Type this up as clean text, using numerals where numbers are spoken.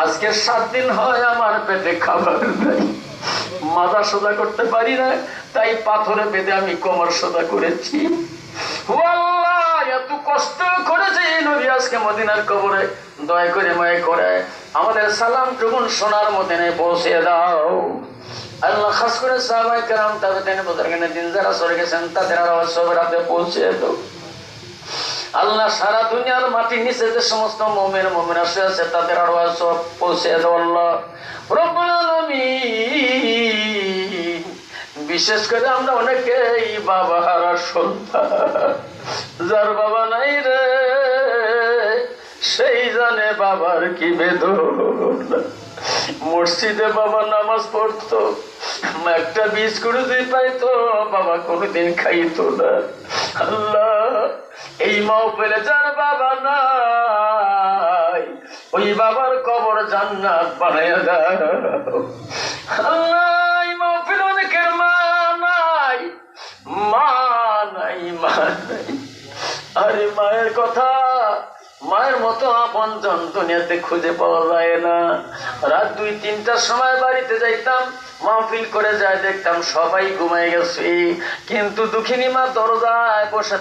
আজকে 7 দিন হয় আমার পেটে খাবার নাই, মাথা সোজা করতে পারি না, তাই পাথরে বেঁধে আমি কোমর সোজা করেছি। ও আল্লাহ, এত কষ্ট করেছে নবী আজকে মদিনার কবরে, দয়া করে মায়া করে আমাদের সালাম টুকুন সোনার মদিনায় পৌঁছে দাও। আল্লাহ খাস করে সাহাবায়ে কেরাম তাবেঈন বুজুর্গানে দিন যারা চলে গেছেন তাদের আওয়াজ সবার হাতে পৌঁছে দাও। আল্লাহ সারা দুনিয়ার মাটির নিচে যে সমস্ত মুমিন মুমিনা আছে তাদের আওয়াজ সব পৌঁছে দাও আল্লাহ রব্বুল আলামিন। বিশেষ করে আমরা অনেকেই বাবা হারা সন্তান, যার বাবা নাই রে সেই জানে বাবার কি বেদনা। মসজিদে বাবা নামাজ পড়তো, একটা বিস্কুট যদি পাইতো বাবা কোনোদিন খাইতো না। আল্লাহ, এই মাহফিলে যার বাবা নাই ওই বাবার কবর জান্নাত বানাইয়া দাও আল্লাহ। এই মাহফিলে অনেকের মা নাই, মা নাই, মা নাই। আরে মায়ের কথা, মায়ের মতো আপনজন দুনিয়াতে খুঁজে পাওয়া যায় না। রাত 2-3টার সময় বাড়িতে যাইতাম, মাহফিল করে যায় দেখতাম সবাই ঘুমায় গেছে, কিন্তু দুঃখিনী মা দরজায় বসে